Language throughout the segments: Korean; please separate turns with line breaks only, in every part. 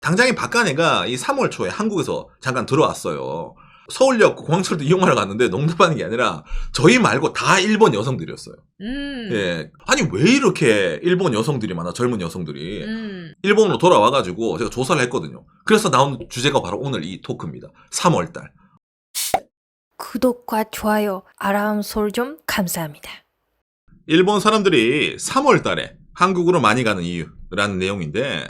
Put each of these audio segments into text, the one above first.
당장에 박간애가 이 3월 초에 한국에서 잠깐 들어왔어요. 서울역 공항철도 이용하러 갔는데 농담하는 게 아니라 저희 말고 다 일본 여성들이었어요. 예. 아니 왜 이렇게 일본 여성들이 많아, 젊은 여성들이. 일본으로 돌아와가지고 제가 조사를 했거든요. 그래서 나온 주제가 바로 오늘 이 토크입니다. 3월달.
구독과 좋아요, 알람 설정 감사합니다.
일본 사람들이 3월달에 한국으로 많이 가는 이유라는 내용인데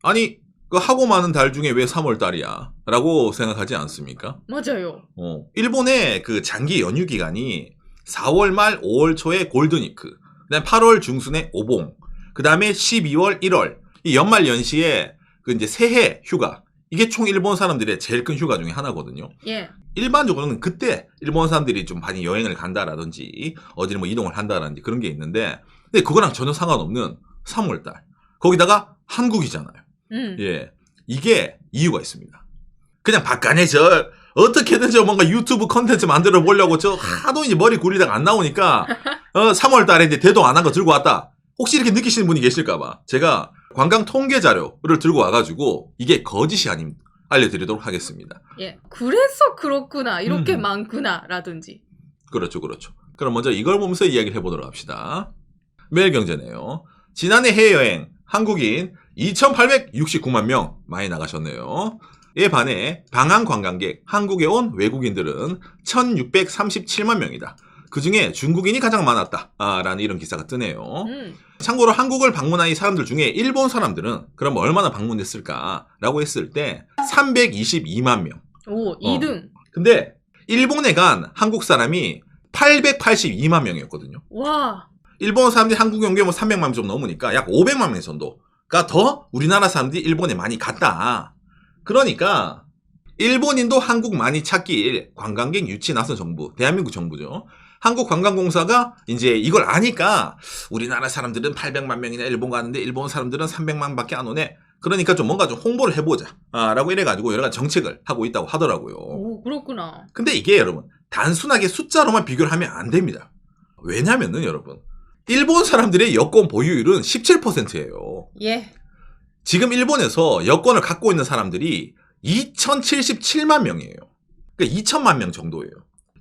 아니 그 하고 많은 달 중에 왜 3월달이야? 라고 생각하지 않습니까?
맞아요.
일본의 그 장기 연휴 기간이 4월 말 5월 초에 골든위크, 그다음 8월 중순에 오봉, 그다음에 12월 1월 이 연말 연시에 그 이제 새해 휴가, 이게 총 일본 사람들의 제일 큰 휴가 중에 하나거든요.
예.
일반적으로는 그때 일본 사람들이 좀 많이 여행을 간다라든지 어디를 뭐 이동을 한다라든지 그런 게 있는데, 근데 그거랑 전혀 상관없는 3월달. 거기다가 한국이잖아요. 예, 이게 이유가 있습니다. 그냥 박간에 어떻게든 뭔가 유튜브 컨텐츠 만들어 보려고 하도 이제 머리 굴리다가 안 나오니까 3월달에 이제 대동 안 한 거 들고 왔다. 혹시 이렇게 느끼시는 분이 계실까봐 제가 관광 통계 자료를 들고 와가지고 이게 거짓이 아님 알려드리도록 하겠습니다.
예. 그래서 그렇구나. 이렇게 많구나. 라든지.
그렇죠. 그럼 먼저 이걸 보면서 이야기를 해보도록 합시다. 매일경제네요. 지난해 해외여행 한국인 2,869만 명 많이 나가셨네요. 이에 반해 방한 관광객 한국에 온 외국인들은 1,637만 명이다. 그 중에 중국인이 가장 많았다. 라는 이런 기사가 뜨네요. 참고로 한국을 방문한 이 사람들 중에 일본 사람들은 그럼 얼마나 방문했을까라고 했을 때 322만 명.
오, 2등.
근데 일본에 간 한국 사람이 882만 명이었거든요.
와.
일본 사람들이 한국에 온 게 뭐 300만 명 좀 넘으니까 약 500만 명 정도가 더 우리나라 사람들이 일본에 많이 갔다. 그러니까 일본인도 한국 많이 찾길 관광객 유치 나선 정부, 대한민국 정부죠. 한국관광공사가 이제 이걸 아니까 우리나라 사람들은 800만 명이나 일본 가는데 일본 사람들은 300만 밖에 안 오네. 그러니까 좀 뭔가 좀 홍보를 해보자. 라고 이래가지고 여러 가지 정책을 하고 있다고 하더라고요.
오, 그렇구나.
근데 이게 여러분 단순하게 숫자로만 비교를 하면 안 됩니다. 왜냐면은 여러분 일본 사람들의 여권 보유율은 17%예요.
예.
지금 일본에서 여권을 갖고 있는 사람들이 2,077만 명이에요. 그러니까 2천만 명 정도예요.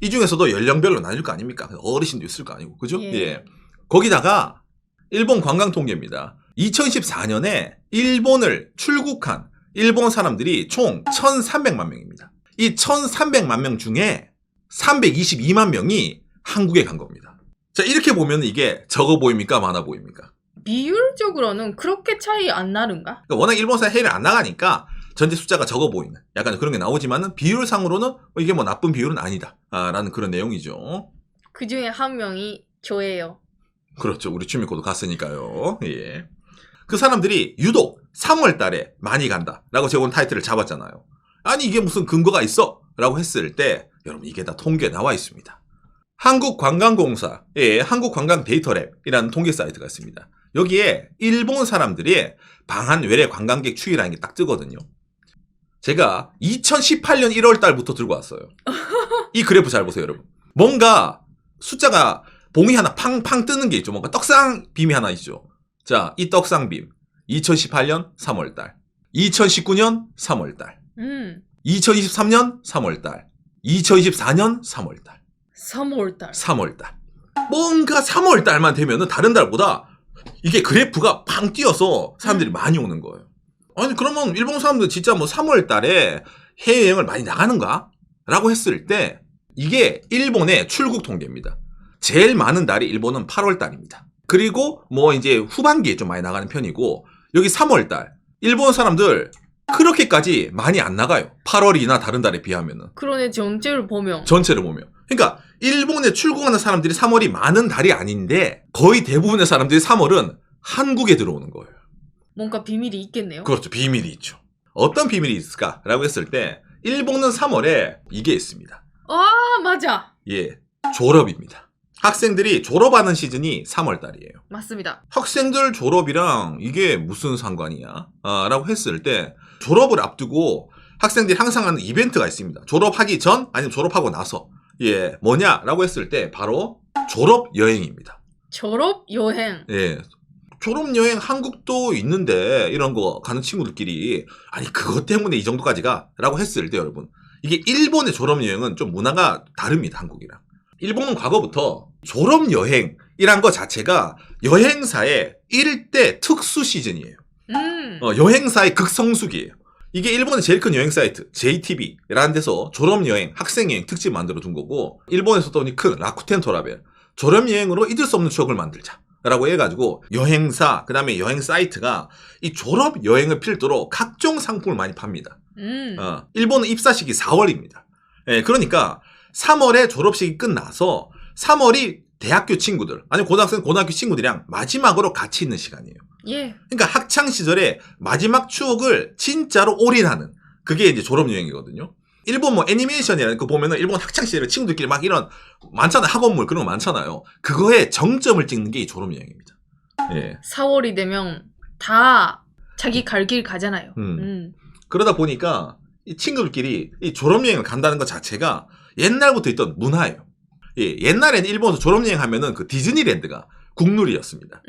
이 중에서도 연령별로 나뉠 거 아닙니까? 어르신도 있을 거 아니고, 그죠? 예. 거기다가 일본 관광 통계입니다. 2014년에 일본을 출국한 일본 사람들이 총 1,300만 명입니다. 이 1,300만 명 중에 322만 명이 한국에 간 겁니다. 자, 이렇게 보면 이게 적어 보입니까? 많아 보입니까?
비율적으로는 그렇게 차이 안 나는가?
그러니까 워낙 일본 사람 해외를 안 나가니까 전체 숫자가 적어 보이는 약간 그런 게 나오지만은 비율상으로는 이게 뭐 나쁜 비율은 아니다. 라는 그런 내용이죠.
그 중에 한 명이 저예요.
그렇죠. 우리 추미코도 갔으니까요. 예. 그 사람들이 유독 3월 달에 많이 간다. 라고 제가 오늘 타이틀을 잡았잖아요. 아니 이게 무슨 근거가 있어? 라고 했을 때 여러분 이게 다 통계에 나와 있습니다. 한국관광공사의 한국관광데이터랩이라는 통계 사이트가 있습니다. 여기에 일본 사람들이 방한 외래 관광객 추이라는 게 딱 뜨거든요. 제가 2018년 1월 달부터 들고 왔어요. 이 그래프 잘 보세요, 여러분. 뭔가 숫자가 봉이 하나 팡팡 뜨는 게 있죠. 뭔가 떡상빔이 하나 있죠. 자, 이 떡상빔. 2018년 3월 달. 2019년 3월 달. 2023년 3월 달. 2024년 3월 달.
3월달.
3월 달. 뭔가 3월 달만 되면은 다른 달보다 이게 그래프가 팡 뛰어서 사람들이 많이 오는 거예요. 아니 그러면 일본 사람들 진짜 뭐 3월 달에 해외여행을 많이 나가는가? 라고 했을 때 이게 일본의 출국 통계입니다. 제일 많은 달이 일본은 8월 달입니다. 그리고 뭐 이제 후반기에 좀 많이 나가는 편이고 여기 3월 달 일본 사람들 그렇게까지 많이 안 나가요. 8월이나 다른 달에 비하면은.
그러네, 전체를 보면.
전체를 보면. 그러니까 일본에 출국하는 사람들이 3월이 많은 달이 아닌데 거의 대부분의 사람들이 3월은 한국에 들어오는 거예요.
뭔가 비밀이 있겠네요.
그렇죠. 비밀이 있죠. 어떤 비밀이 있을까라고 했을 때 일본은 3월에 이게 있습니다.
아, 맞아.
예, 졸업입니다. 학생들이 졸업하는 시즌이 3월 달이에요.
맞습니다.
학생들 졸업이랑 이게 무슨 상관이야? 라고 했을 때 졸업을 앞두고 학생들이 항상 하는 이벤트가 있습니다. 졸업하기 전 아니면 졸업하고 나서. 예, 뭐냐라고 했을 때 바로 졸업 여행입니다.
졸업 여행.
예, 졸업여행 한국도 있는데 이런 거 가는 친구들끼리 아니 그것 때문에 이 정도까지 가? 라고 했을 때 여러분 이게 일본의 졸업여행은 좀 문화가 다릅니다. 한국이랑. 일본은 과거부터 졸업여행이란 거 자체가 여행사의 1대 특수 시즌이에요. 여행사의 극성수기예요. 이게 일본의 제일 큰 여행 사이트 JTB라는 데서 졸업여행, 학생여행 특집 만들어 둔 거고 일본에서 또 큰 라쿠텐トラ벨 졸업여행으로 잊을 수 없는 추억을 만들자 라고 해가지고 여행사 그 다음에 여행 사이트가 이 졸업여행을 필두로 각종 상품을 많이 팝니다. 일본은 입사식이 4월입니다. 예, 그러니까 3월에 졸업식이 끝나서 3월이 대학교 친구들 아니면 고등학교 친구들이랑 마지막으로 같이 있는 시간이에요.
예.
그러니까 학창 시절에 마지막 추억을 진짜로 올인하는 그게 이제 졸업여행이거든요. 일본 뭐 애니메이션이라는 거 보면은 일본 학창 시절에 친구들끼리 막 이런 많잖아요. 학원물 그런 거 많잖아요. 그거에 정점을 찍는 게 이 졸업여행입니다. 예.
4월이 되면 다 자기 갈 길 가잖아요.
그러다 보니까 이 친구들끼리 이 졸업여행을 간다는 것 자체가 옛날부터 있던 문화예요. 예, 옛날에는 일본에서 졸업여행 하면은 그 디즈니랜드가 국룰이었습니다.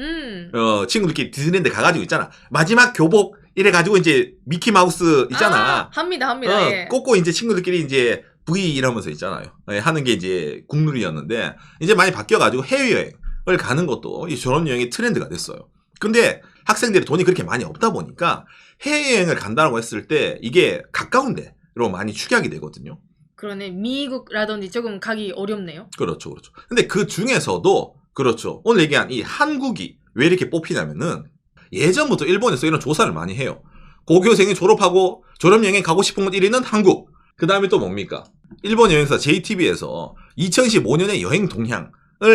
친구들끼리 디즈니랜드 가가지고 있잖아. 마지막 교복 이래가지고 이제 미키마우스 있잖아.
합니다. 예.
꼭꼭 이제 친구들끼리 이제 V 이러면서 있잖아요. 예, 하는 게 이제 국룰이었는데 이제 많이 바뀌어가지고 해외여행을 가는 것도 이 졸업여행의 트렌드가 됐어요. 근데 학생들이 돈이 그렇게 많이 없다 보니까 해외여행을 간다고 했을 때 이게 가까운 데로 많이 축약이 되거든요.
그러네. 미국라든지 조금 가기 어렵네요.
그렇죠. 근데 그 중에서도 그렇죠. 오늘 얘기한 이 한국이 왜 이렇게 뽑히냐면은 예전부터 일본에서 이런 조사를 많이 해요. 고교생이 졸업하고 졸업여행 가고 싶은 곳 1위는 한국. 그 다음에 또 뭡니까? 일본 여행사 JTB에서 2015년에 여행 동향을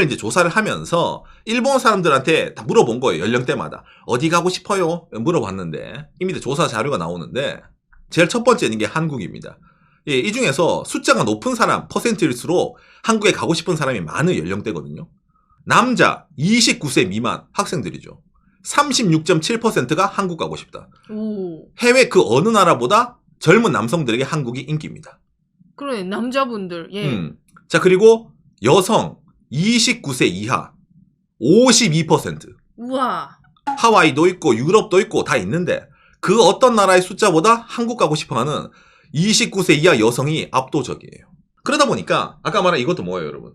이제 조사를 하면서 일본 사람들한테 다 물어본 거예요. 연령대마다. 어디 가고 싶어요? 물어봤는데 이미 조사 자료가 나오는데 제일 첫 번째는 게 한국입니다. 예, 이 중에서 숫자가 높은 사람 퍼센트일수록 한국에 가고 싶은 사람이 많은 연령대거든요. 남자 29세 미만 학생들이죠. 36.7%가 한국 가고 싶다.
오.
해외 그 어느 나라보다 젊은 남성들에게 한국이 인기입니다.
그러네. 남자분들. 예.
자, 그리고 여성 29세 이하 52%.
우와.
하와이도 있고 유럽도 있고 다 있는데 그 어떤 나라의 숫자보다 한국 가고 싶어하는 29세 이하 여성이 압도적이에요. 그러다 보니까 아까 말한 이것도 뭐예요, 여러분?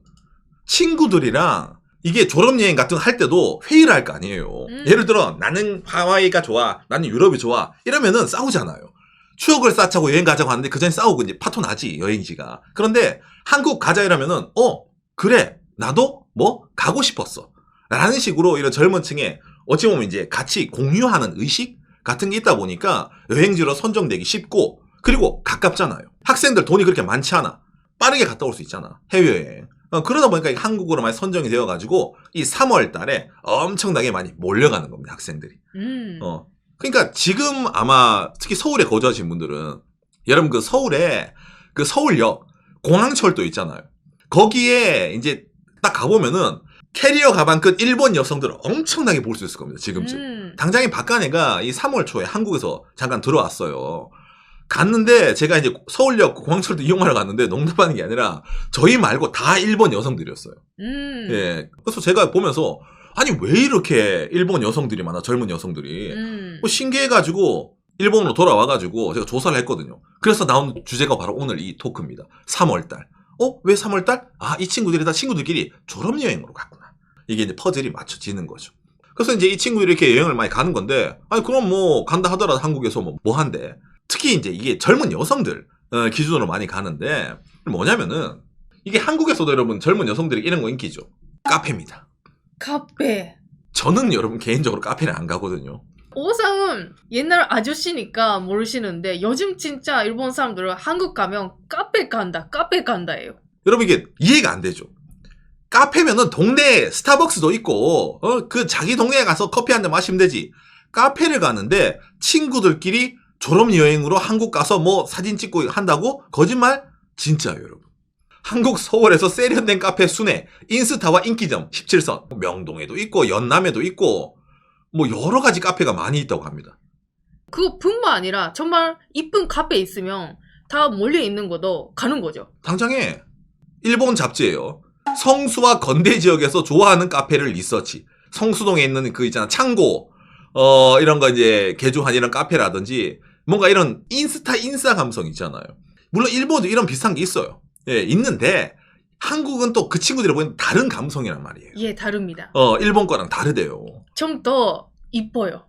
친구들이랑 이게 졸업여행 같은 거 할 때도 회의를 할 거 아니에요. 예를 들어 나는 하와이가 좋아, 나는 유럽이 좋아 이러면은 싸우잖아요. 추억을 쌓자고 여행 가자고 하는데 그 전에 싸우고 이제 파토 나지 여행지가. 그런데 한국 가자 이러면은 그래 나도 뭐 가고 싶었어 라는 식으로 이런 젊은 층에 어찌 보면 이제 같이 공유하는 의식 같은 게 있다 보니까 여행지로 선정되기 쉽고 그리고 가깝잖아요. 학생들 돈이 그렇게 많지 않아. 빠르게 갔다 올 수 있잖아. 해외여행. 그러다 보니까 한국으로 많이 선정이 되어가지고 이 3월 달에 엄청나게 많이 몰려가는 겁니다. 학생들이. 그러니까 지금 아마 특히 서울에 거주하신 분들은 여러분 그 서울에 그 서울역 공항철도 있잖아요. 거기에 이제 딱 가보면은 캐리어 가방 끈 일본 여성들을 엄청나게 볼 수 있을 겁니다. 지금쯤. 당장에 박간애가 이 3월 초에 한국에서 잠깐 들어왔어요. 갔는데 제가 이제 서울역 공항철도 이용하러 갔는데 농담하는 게 아니라 저희 말고 다 일본 여성들이었어요. 예. 그래서 제가 보면서 아니 왜 이렇게 일본 여성들이 많아 젊은 여성들이 신기해가지고 일본으로 돌아와가지고 제가 조사를 했거든요. 그래서 나온 주제가 바로 오늘 이 토크입니다. 3월달. 왜 3월달? 이 친구들이 다 친구들끼리 졸업여행으로 갔구나. 이게 이제 퍼즐이 맞춰지는 거죠. 그래서 이제 이 친구들이 이렇게 여행을 많이 가는 건데 아니 그럼 뭐 간다 하더라도 한국에서 뭐 한대. 특히 이제 이게 젊은 여성들 기준으로 많이 가는데 뭐냐면은 이게 한국에서도 여러분 젊은 여성들이 이런 거 인기죠. 카페입니다.
카페.
저는 여러분 개인적으로 카페를 안 가거든요.
오상은 옛날 아저씨니까 모르시는데 요즘 진짜 일본 사람들은 한국 가면 카페 간다예요.
여러분 이게 이해가 안 되죠. 카페면은 동네에 스타벅스도 있고 그 자기 동네에 가서 커피 한 잔 마시면 되지. 카페를 가는데 친구들끼리 졸업여행으로 한국 가서 뭐 사진 찍고 한다고? 거짓말? 진짜요, 여러분. 한국 서울에서 세련된 카페 순회, 인스타와 인기점 17선, 명동에도 있고 연남에도 있고 뭐 여러 가지 카페가 많이 있다고 합니다.
그거뿐만 아니라 정말 이쁜 카페 있으면 다 몰려 있는 것도 가는 거죠.
당장에 일본 잡지예요. 성수와 건대 지역에서 좋아하는 카페를 리서치. 성수동에 있는 그 있잖아 창고 이런 거 이제 개조한 이런 카페라든지 뭔가 이런 인싸 감성 있잖아요. 물론 일본도 이런 비슷한 게 있어요. 예, 있는데 한국은 또 그 친구들이 보는 다른 감성이란 말이에요.
예, 다릅니다.
일본 거랑 다르대요.
좀 더 이뻐요.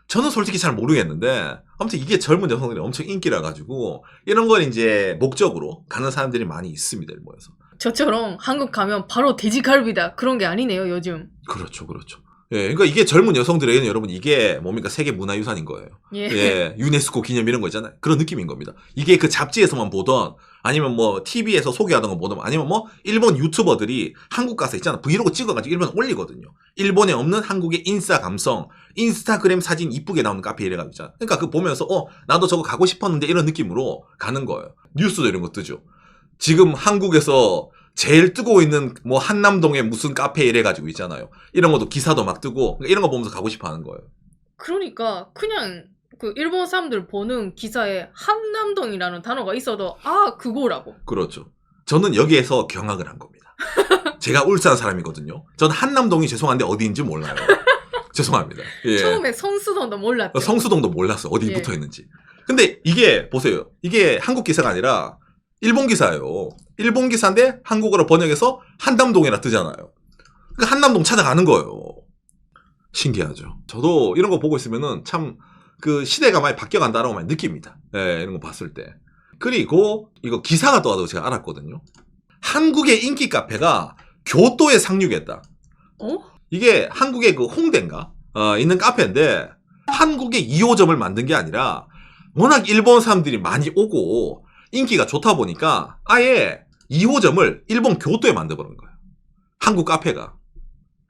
저는 솔직히 잘 모르겠는데 아무튼 이게 젊은 여성들이 엄청 인기라 가지고 이런 걸 이제 목적으로 가는 사람들이 많이 있습니다. 일본에서.
저처럼 한국 가면 바로 돼지갈비다. 그런 게 아니네요, 요즘.
그렇죠. 그렇죠. 예, 그러니까 이게 젊은 여성들에게는 여러분 이게 뭡니까? 세계 문화유산인 거예요.
예.
예, 유네스코 기념 이런 거 있잖아요. 그런 느낌인 겁니다. 이게 그 잡지에서만 보던 아니면 뭐 TV에서 소개하던 거 보던 아니면 뭐 일본 유튜버들이 한국 가서 있잖아. 브이로그 찍어가지고 일본에 올리거든요. 일본에 없는 한국의 인싸 감성, 인스타그램 사진 이쁘게 나오는 카페 이래가지고 있잖아. 그러니까 그 보면서 나도 저거 가고 싶었는데 이런 느낌으로 가는 거예요. 뉴스도 이런 거 뜨죠. 지금 한국에서 제일 뜨고 있는 뭐 한남동에 무슨 카페 이래가지고 있잖아요. 이런 것도 기사도 막 뜨고 이런 거 보면서 가고 싶어 하는 거예요.
그러니까 그냥 그 일본 사람들 보는 기사에 한남동이라는 단어가 있어도 그거라고.
그렇죠. 저는 여기에서 경악을 한 겁니다. 제가 울산 사람이거든요. 전 한남동이 죄송한데 어디인지 몰라요. 죄송합니다. 예.
처음에 성수동도 몰랐죠.
성수동도 몰랐어. 어디
예.
붙어 있는지. 근데 이게 보세요. 이게 한국 기사가 아니라 일본 기사예요. 일본 기사인데 한국어로 번역해서 한남동이라 뜨잖아요. 그러니까 한남동 찾아가는 거예요. 신기하죠. 저도 이런 거 보고 있으면은 참 그 시대가 많이 바뀌어간다라고 많이 느낍니다. 예, 이런 거 봤을 때. 그리고 이거 기사가 떠가지고 제가 알았거든요. 한국의 인기 카페가 교토에 상륙했다. 이게 한국의 그 홍대인가 있는 카페인데 한국의 2호점을 만든 게 아니라 워낙 일본 사람들이 많이 오고 인기가 좋다 보니까 아예 2호점을 일본 교토에 만들어버린 거예요. 한국 카페가.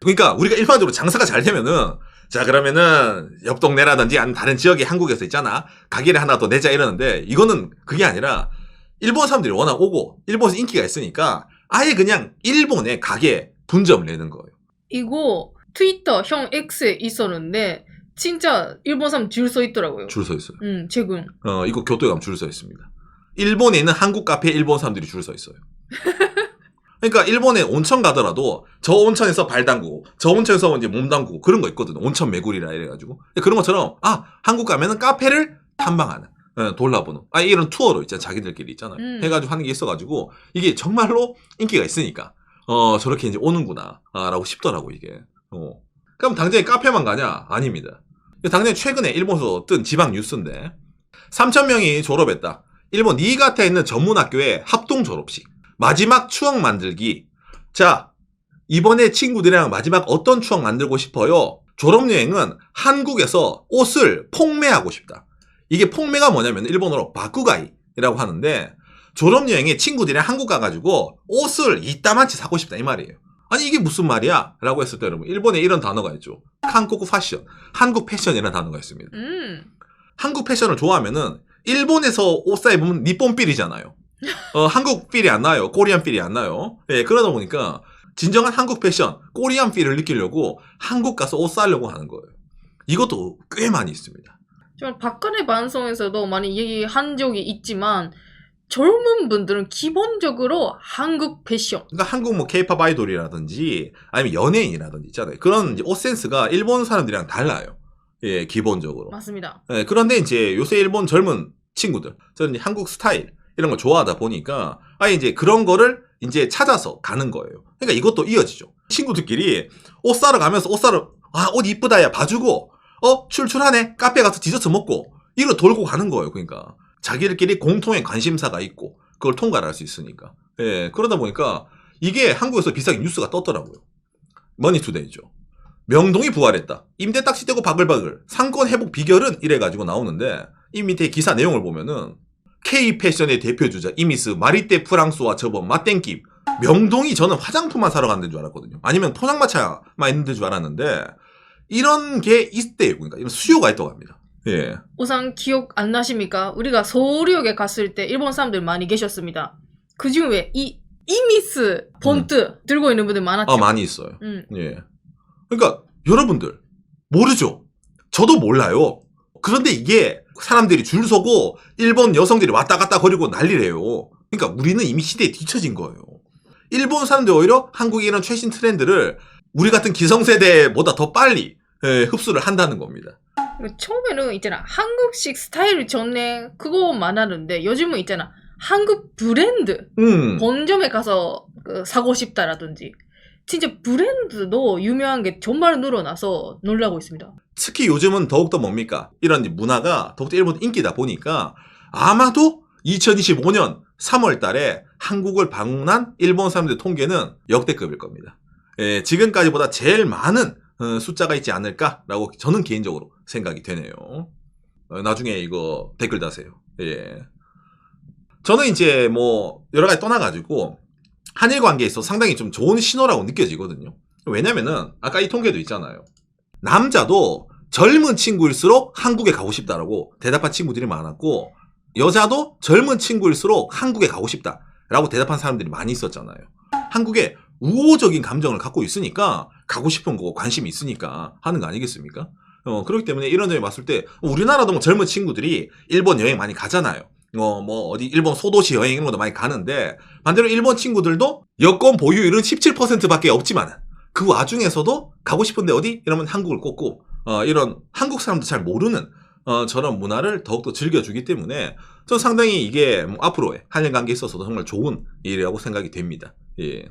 그러니까 우리가 일반적으로 장사가 잘 되면은 자 그러면은 옆 동네라든지 아니면 다른 지역에 한국에서 있잖아 가게를 하나 더 내자 이러는데 이거는 그게 아니라 일본 사람들이 워낙 오고 일본에서 인기가 있으니까 아예 그냥 일본에 가게 분점을 내는 거예요.
이거 트위터 형 X에 있었는데 진짜 일본 사람 줄 서 있더라고요.
줄 서 있어요.
최근.
이거 교토에 가면 줄 서 있습니다. 일본에 있는 한국 카페에 일본 사람들이 줄 서 있어요. 그러니까 일본에 온천 가더라도 저 온천에서 발 담그고 저 온천에서 이제 몸 담그고 그런 거 있거든요. 온천 매구리라 이래가지고 그런 것처럼 한국 가면은 카페를 탐방하는 돌아보는 이런 투어로 있잖아. 자기들끼리 있잖아요. 해가지고 하는 게 있어가지고 이게 정말로 인기가 있으니까 저렇게 이제 오는구나 라고 싶더라고 이게. 그럼 당장에 카페만 가냐? 아닙니다. 당장 최근에 일본에서 뜬 지방 뉴스인데 3,000명이 졸업했다. 일본 니이가타에 있는 전문학교의 합동 졸업식. 마지막 추억 만들기. 자, 이번에 친구들이랑 마지막 어떤 추억 만들고 싶어요? 졸업여행은 한국에서 옷을 폭매하고 싶다. 이게 폭매가 뭐냐면 일본어로 바쿠가이라고 하는데 졸업여행에 친구들이랑 한국 가가지고 옷을 이따만치 사고 싶다 이 말이에요. 아니 이게 무슨 말이야? 라고 했을 때 여러분 일본에 이런 단어가 있죠. 한국 패션, 한국 패션이라는 단어가 있습니다. 한국 패션을 좋아하면은 일본에서 옷 사입으면 니폰 필이잖아요. 한국 필이 안 나요. 코리안 필이 안 나요. 예, 그러다 보니까 진정한 한국 패션, 코리안 필을 느끼려고 한국 가서 옷 사려고 하는 거예요. 이것도 꽤 많이 있습니다.
좀 박근혜 방송에서도 많이 얘기한 적이 있지만 젊은 분들은 기본적으로 한국 패션.
그러니까 한국 뭐 케이팝 아이돌이라든지 아니면 연예인이라든지 있잖아요. 그런 이제 옷 센스가 일본 사람들이랑 달라요. 예, 기본적으로.
맞습니다.
예, 그런데 이제 요새 일본 젊은 친구들, 저는 이제 한국 스타일 이런 걸 좋아하다 보니까 이제 그런 거를 이제 찾아서 가는 거예요. 그러니까 이것도 이어지죠. 친구들끼리 옷 사러 가면서 옷 이쁘다 야 봐주고 출출하네 카페 가서 디저트 먹고 이거 돌고 가는 거예요. 그러니까 자기들끼리 공통의 관심사가 있고 그걸 통과를 할 수 있으니까. 예, 그러다 보니까 이게 한국에서 비싸게 뉴스가 떴더라고요. 머니투데이죠. 명동이 부활했다. 임대 딱지 떼고 바글바글. 상권 회복 비결은 이래가지고 나오는데 이 밑에 기사 내용을 보면은 K-패션의 대표주자 이미스 마리떼 프랑스와 접은 맛땡김. 명동이 저는 화장품만 사러 가는 데인 줄 알았거든요. 아니면 포장마차만 있는 데인 줄 알았는데 이런 게 있대요. 그러니까 이런 수요가 있다고 합니다. 예.
우선 기억 안 나십니까? 우리가 서울역에 갔을 때 일본 사람들 많이 계셨습니다. 그중에 이 이미스 본트 들고 있는 분들 많았죠.
많이 있어요. 예. 그러니까 여러분들 모르죠? 저도 몰라요. 그런데 이게 사람들이 줄 서고 일본 여성들이 왔다 갔다 거리고 난리래요. 그러니까 우리는 이미 시대에 뒤처진 거예요. 일본 사람들이 오히려 한국의 이런 최신 트렌드를 우리 같은 기성세대보다 더 빨리 흡수를 한다는 겁니다.
처음에는 있잖아. 한국식 스타일을 좋네. 그거만 하는데 요즘은 있잖아. 한국 브랜드. 본점에 가서 사고 싶다라든지. 진짜 브랜드도 유명한 게 정말 늘어나서 놀라고 있습니다.
특히 요즘은 더욱더 뭡니까? 이런 문화가 더욱더 일본 인기다 보니까 아마도 2025년 3월 달에 한국을 방문한 일본 사람들의 통계는 역대급일 겁니다. 지금까지보다 제일 많은 숫자가 있지 않을까라고 저는 개인적으로 생각이 되네요. 나중에 이거 댓글 다세요. 예. 저는 이제 뭐 여러 가지 떠나가지고 한일 관계에 있어서 상당히 좀 좋은 신호라고 느껴지거든요. 왜냐면은 아까 이 통계도 있잖아요. 남자도 젊은 친구일수록 한국에 가고 싶다라고 대답한 친구들이 많았고 여자도 젊은 친구일수록 한국에 가고 싶다라고 대답한 사람들이 많이 있었잖아요. 한국에 우호적인 감정을 갖고 있으니까 가고 싶은 거고 관심이 있으니까 하는 거 아니겠습니까? 그렇기 때문에 이런 점에 봤을 때 우리나라도 뭐 젊은 친구들이 일본 여행 많이 가잖아요. 뭐 어디 일본 소도시 여행 이런 것도 많이 가는데 반대로 일본 친구들도 여권 보유율은 17%밖에 없지만 그 와중에서도 가고 싶은데 어디? 이러면 한국을 꼽고 이런 한국 사람도 잘 모르는 저런 문화를 더욱더 즐겨주기 때문에 저는 상당히 이게 뭐 앞으로의 한일 관계에 있어서도 정말 좋은 일이라고 생각이 됩니다. 예.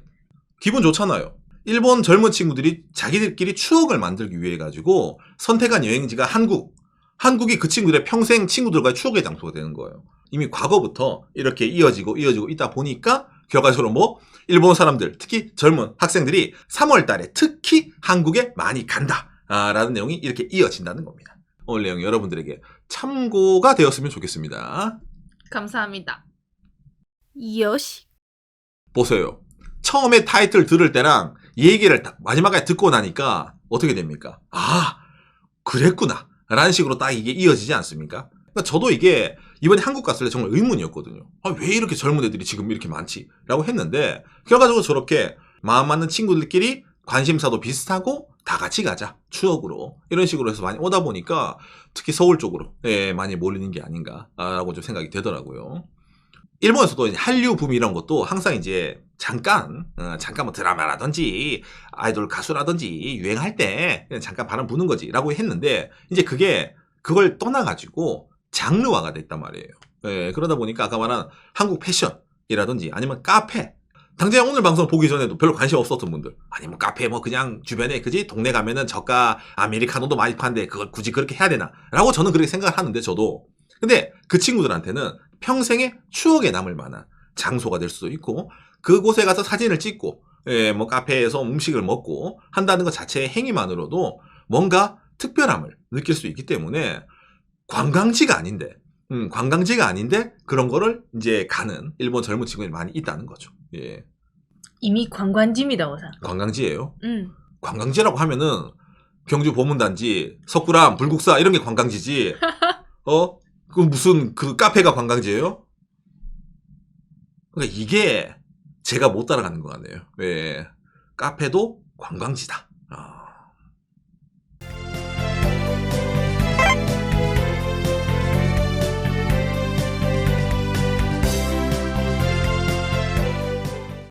기분 좋잖아요. 일본 젊은 친구들이 자기들끼리 추억을 만들기 위해 가지고 선택한 여행지가 한국이 그 친구들의 평생 친구들과의 추억의 장소가 되는 거예요. 이미 과거부터 이렇게 이어지고 있다 보니까 결과적으로 뭐 일본 사람들 특히 젊은 학생들이 3월 달에 특히 한국에 많이 간다 라는 내용이 이렇게 이어진다는 겁니다. 오늘 내용 여러분들에게 참고가 되었으면 좋겠습니다.
감사합니다.
요시.
보세요. 처음에 타이틀 들을 때랑 얘기를 딱 마지막에 듣고 나니까 어떻게 됩니까? 아, 그랬구나 라는 식으로 딱 이게 이어지지 않습니까? 그러니까 저도 이게 이번에 한국 갔을 때 정말 의문이었거든요. 왜 이렇게 젊은 애들이 지금 이렇게 많지? 라고 했는데 결과적으로 저렇게 마음 맞는 친구들끼리 관심사도 비슷하고 다 같이 가자. 추억으로. 이런 식으로 해서 많이 오다 보니까 특히 서울 쪽으로 많이 몰리는 게 아닌가라고 좀 생각이 되더라고요. 일본에서도 이제 한류 붐 이런 것도 항상 이제 잠깐 뭐 드라마라든지 아이돌 가수라든지 유행할 때 그냥 잠깐 바람 부는 거지 라고 했는데 이제 그걸 떠나가지고 장르화가 됐단 말이에요. 그러다 보니까 아까 말한 한국 패션이라든지 아니면 카페 당장 오늘 방송 보기 전에도 별로 관심 없었던 분들 아니 뭐 카페 뭐 그냥 주변에 그지 동네 가면은 저가 아메리카노도 많이 파는데 그걸 굳이 그렇게 해야 되나 라고 저는 그렇게 생각을 하는데 저도 근데 그 친구들한테는 평생의 추억에 남을 만한 장소가 될 수도 있고 그곳에 가서 사진을 찍고 뭐 카페에서 음식을 먹고 한다는 것 자체의 행위만으로도 뭔가 특별함을 느낄 수 있기 때문에 관광지가 아닌데 그런 거를 이제 가는 일본 젊은 친구들이 많이 있다는 거죠. 예.
이미 관광지입니다, 오사.
관광지예요. 관광지라고 하면은 경주 보문단지, 석굴암, 불국사 이런 게 관광지지. 그 무슨 그 카페가 관광지예요? 그러니까 이게 제가 못 따라가는 거 같네요. 왜 카페도 관광지다.